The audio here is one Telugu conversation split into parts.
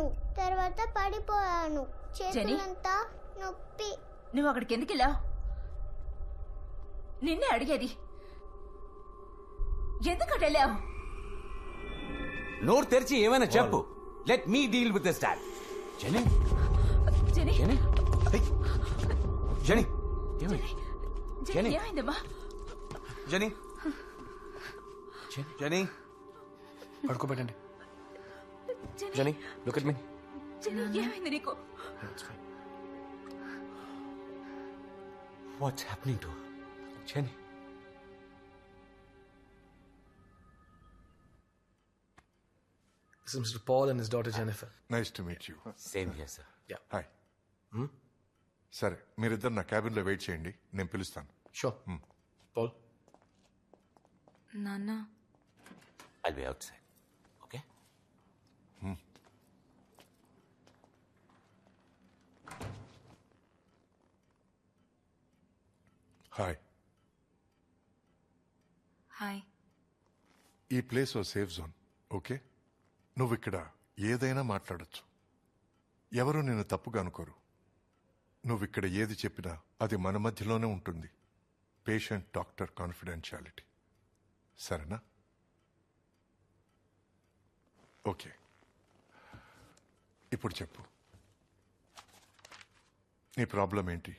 చేశాను, తర్వాత పడిపోయాను. చేతులంతా నొప్పి. నువ్వు అక్కడికి ఎందుకు వెళ్ళావు? నిన్నే అడిగేది. ఎందుకు వెళ్ళావు? నోరు తెరిచి ఏమైనా చెప్పు. Let me deal with this dad. Jenny Jenny Jenny Jenny Jenny ఏమైందమ్మా? జెనీ జెనీ పడుకోబెట్టండి. Jenny Jenny look at me. Jenny ఏమైంది నీకు? What's happening to Jenny? This is Mr. Paul and his daughter Jennifer. Nice to meet you. Same here sir. Hi. సరే, మీరిద్దరు నా క్యాబిన్లో వెయిట్ చేయండి, నేను పిలుస్తాను. Sure. Paul. నాన్న I'll be outside. Okay? Hi. Hi. ఈ ప్లేస్ ఓ సేఫ్ జోన్. ఓకే, నువ్వు ఇక్కడ ఏదైనా మాట్లాడొచ్చు, ఎవరు నిన్ను తప్పుగా అనుకోరు. నువ్వు ఇక్కడ ఏది చెప్పినా అది మన మధ్యలోనే ఉంటుంది. Patient doctor confidentiality. సరేనా? ఓకే, ఇప్పుడు చెప్పు, నీ ప్రాబ్లం ఏంటి?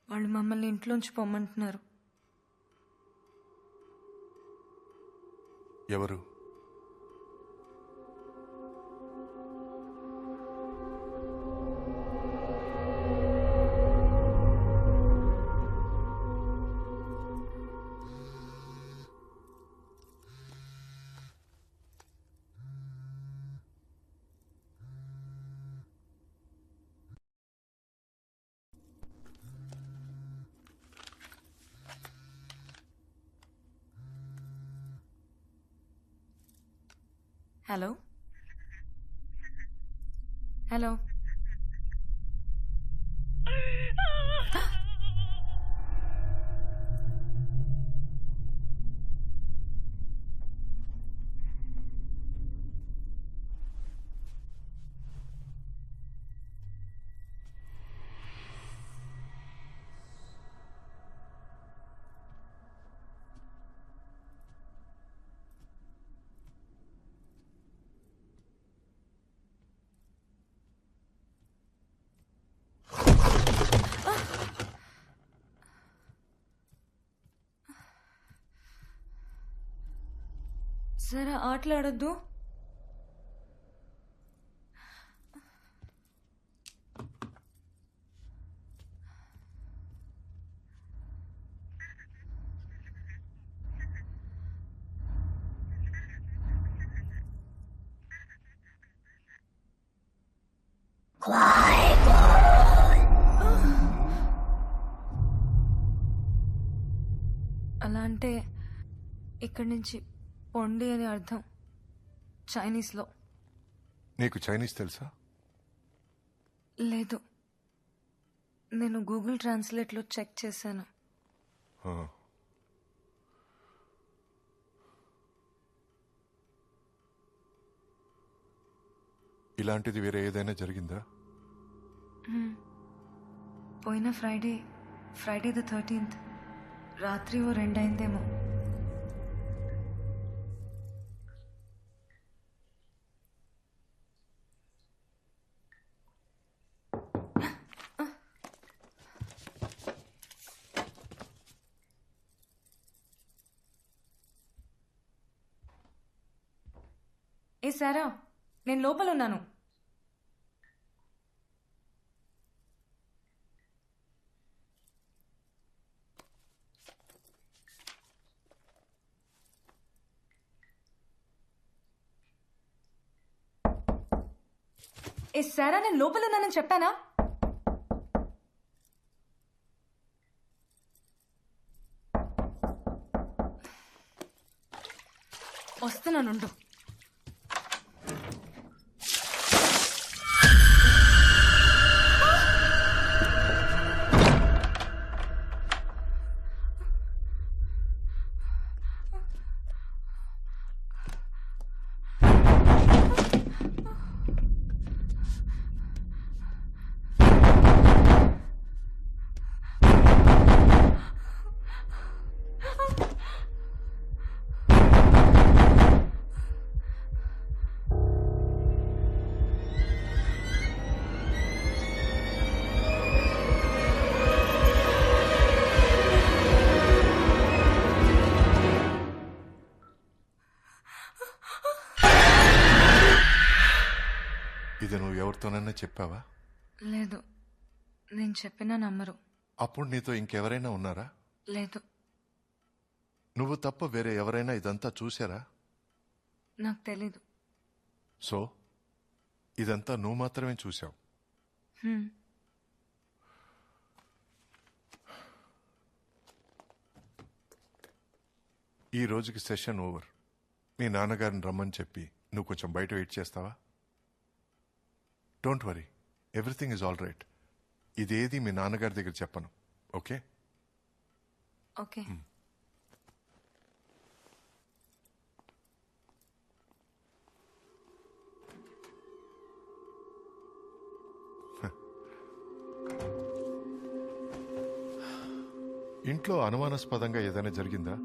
వాళ్ళు మమ్మల్ని ఇంట్లోంచి పొమ్మంటున్నారు. ఎవరు? Hello hello. సరే ఆటలాడద్దు. అలా అంటే ఇక్కడి నుంచి పొండి అని అర్థం చైనీస్లో. నీకు చైనీస్ తెలుసా? లేదు, నేను గూగుల్ ట్రాన్స్లేట్లో చెక్ చేశాను. ఇలాంటిది వేరే ఏదైనా జరిగిందా? పోయిన ఫ్రైడే ద 13th రాత్రి 2 అయిందేమో. ఏ సారా, నేను లోపల ఉన్నాను. ఏ సారా, నేను లోపల ఉన్నానని చెప్పానా? వస్తున్నానుండు. ఎవరితోనైనా చెప్పావా? లేదు, నేను చెప్పినా నమ్మరు. అప్పుడు నీతో ఇంకెవరైనా ఉన్నారా? లేదు, నువ్వు తప్ప వేరే ఎవరైనా ఇదంతా చూశారా? నాకు తెలీదు. సో ఇదంతా నువ్వు మాత్రమే చూశావు. హ్మ్. ఈ రోజుకి సెషన్ ఓవర్. మీ నాన్నగారిని రమ్మని చెప్పి నువ్వు కొంచెం బయట వెయిట్ చేస్తావా? Don't worry, everything is all right. ఇదేది మీ నాన్నగారి దగ్గర చెప్పను, ఓకే? ఓకే. ఇంట్లో అనుమానాస్పదంగా ఏదైనా జరిగిందా?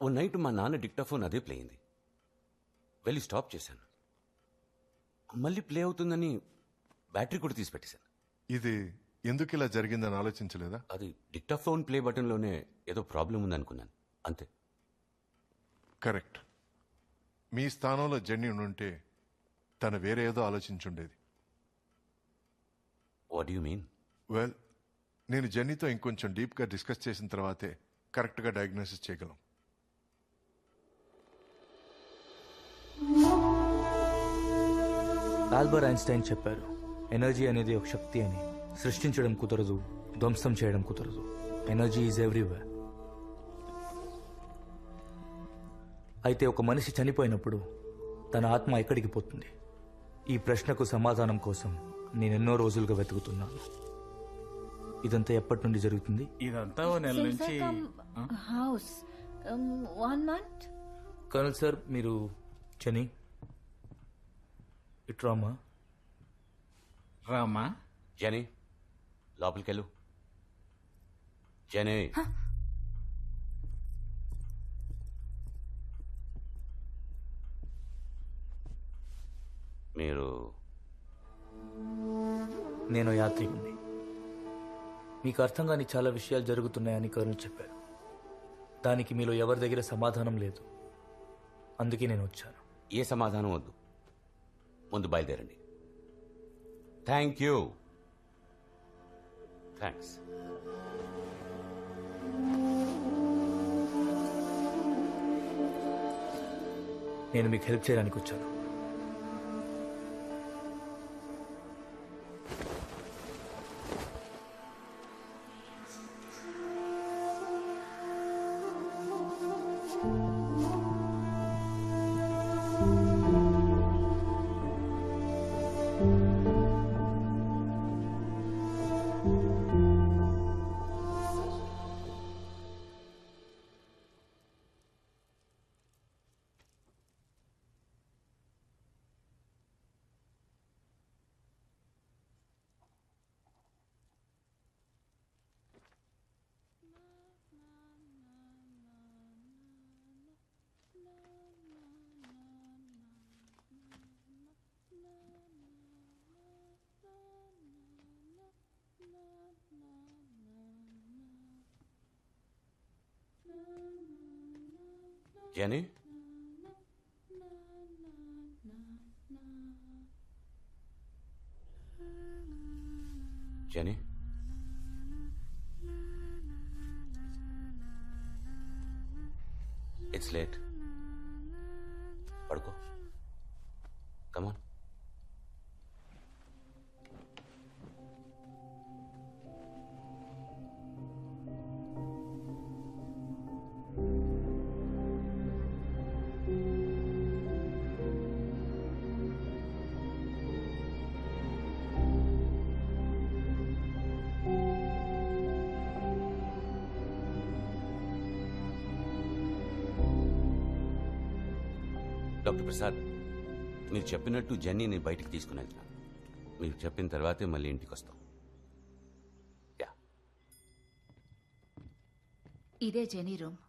ఓ నైట్ మా నాన్న డిక్టాఫోన్ అదే ప్లే అయింది. వెళ్ళి స్టాప్ చేశాను. మళ్ళీ ప్లే అవుతుందని బ్యాటరీ కూడా తీసి పెట్టేశాను. ఇది ఎందుకు ఇలా జరిగిందని ఆలోచించలేదా? అది డిక్టాఫోన్ ప్లే బటన్లోనే ఏదో ప్రాబ్లం ఉందనుకున్నాను, అంతే. కరెక్ట్. మీ స్థానంలో జెన్నీ ఉంటే తను వేరే ఏదో ఆలోచించుండేది. What you mean? వెల్, నేను జెన్నీతో ఇంకొంచెం డీప్గా డిస్కస్ చేసిన తర్వాతే కరెక్ట్గా డయాగ్నోసిస్ చేయగలం. ఆల్బర్ట్ ఐన్స్టైన్ చెప్పారు, ఎనర్జీ అనేది ఒక శక్తి అని. సృష్టించడం కుదరదు, ధ్వంసం చేయడం కుదరదు. Energy is everywhere. అయితే ఒక మనిషి చనిపోయినప్పుడు తన ఆత్మ ఎక్కడికి పోతుంది? ఈ ప్రశ్నకు సమాధానం కోసం నేను ఎన్నో రోజులుగా వెతుకుతున్నాను. ఇదంతా ఎప్పటి నుండి జరుగుతుంది? ఇదంతా ఓ నెల నుంచి హౌస్ 1 month. కర్నల్ సార్, మీరు జెనీ ఇట్రామా? రామా. జెనీ, లోపలికెళ్ళు. జెనీ, మీరు నేను యాత్రికుణ్ణి. మీకు అర్థం కాని చాలా విషయాలు జరుగుతున్నాయని కర్నల్ చెప్పారు. దానికి మీలో ఎవరి దగ్గర సమాధానం లేదు. అందుకే నేను వచ్చాను. ఏ సమాధానం వద్దు, ముందు బయలుదేరండి. Thank you. థ్యాంక్స్. నేను మీకు హెల్ప్ చేయడానికి వచ్చాను. Jenny, Jenny, it's late. పడుకో. కమాన్. డాక్టర్ ప్రసాద్, మీరు చెప్పినట్టు జెన్నీని బయటికి తీసుకుని వెళ్తున్నాను. మీరు చెప్పిన తర్వాతే మళ్ళీ ఇంటికి వస్తాం. ఇదే జెనీ రూమ్.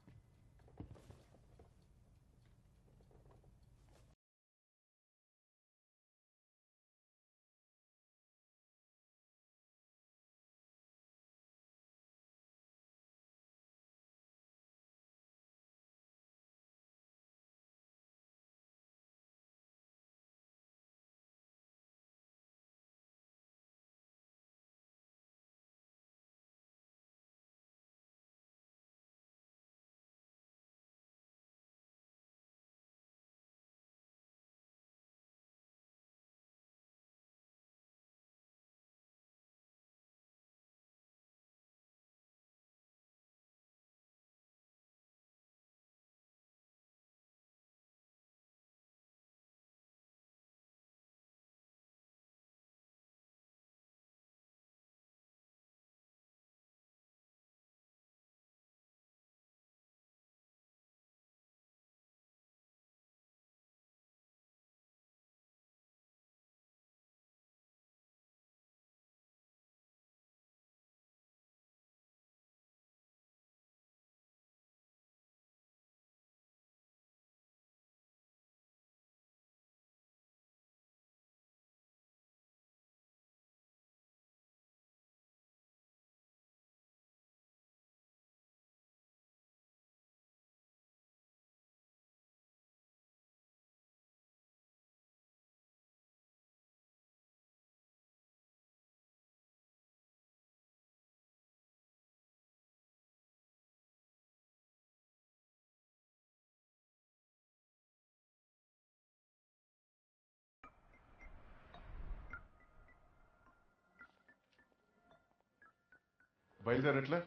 బయలుదేరట్లే?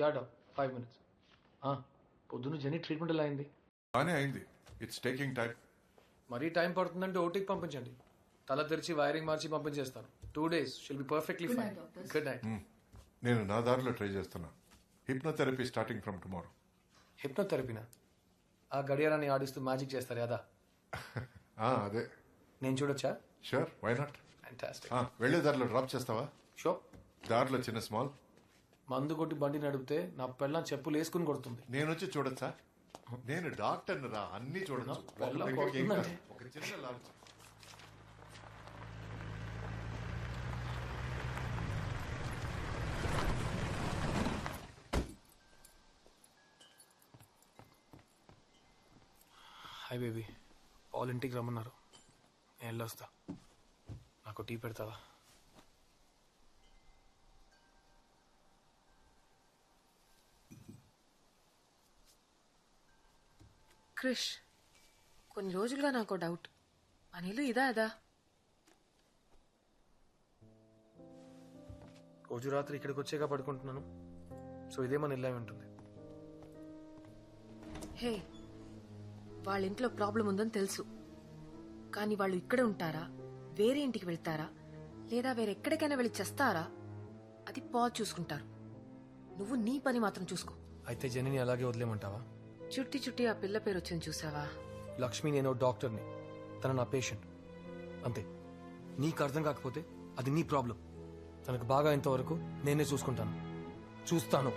యాడా 5 minutes. పొద్దున్న జెనీ ట్రీట్మెంట్ ఎలా అయింది? బానే అయింది. It's taking time. మరీ టైం పడుతుందంటే ఓటీకి పంపించండి. తల తెరిచి వైరింగ్ మార్చి పంపించేస్తాను. 2 days she'll be perfectly fine. Good night. నేను నా దారిలో ట్రై చేస్తున్నా. Hypnotherapy starting from tomorrow. హిప్నోథెరపీనా? ఆ గడియారాన్ని ఆడిస్తూ మ్యాజిక్ చేస్తారు కదా? అదే. నేను చూడొచ్చా? Sure, why not. ఫ్యాంటాస్టిక్. వెళ్లే దారిలో డ్రాప్ చేస్తావా? షో. దారిలో చిన్న స్మాల్. మందు కొట్టి బండి నడిపితే నా పెళ్ళం చెప్పులు వేసుకుని కొడుతుంది. నేను వచ్చి చూడొచ్చా? నేను డాక్టర్ రా, అన్ని చూడొచ్చు. పెళ్ళం కొడుతుందంటే. ఒక చిన్న లాంచ్. హాయ్ బేబీ, పాల్ ఇంటికి రమ్మన్నారు. నేను వెళ్ళొస్తా. నాకు టీ పెడతావా? క్రిష్, కొన్ని రోజులుగా నాకు డౌట్. అనిలు ఇదా అదా? రోజు రాత్రి ఇక్కడికి వచ్చాక పడుకుంటున్నాను. సో ఇదే మన ఇల్లు అయి ఉంటుంది. హే, వాళ్ళ ఇంట్లో ప్రాబ్లం ఉందని తెలుసు, కానీ వాళ్ళు ఇక్కడే ఉంటారా, వేరే ఇంటికి వెళ్తారా, లేదా వేరెక్కడికైనా వెళ్ళి చేస్తారా? అది పాల్ చూసుకుంటారు. నువ్వు నీ పని మాత్రం చూసుకో. అయితే జెనీని అలాగే వదిలేమంటావా? చుట్టి చుట్టి ఆ పిల్ల పేరు వచ్చింది చూసావా? లక్ష్మి, నేను డాక్టర్ని, తన నా పేషెంట్ అంతే. నీకు అర్థం కాకపోతే అది నీ ప్రాబ్లం. తనకు బాగా అయ్యేంత వరకు నేనే చూసుకుంటాను. చూస్తాను.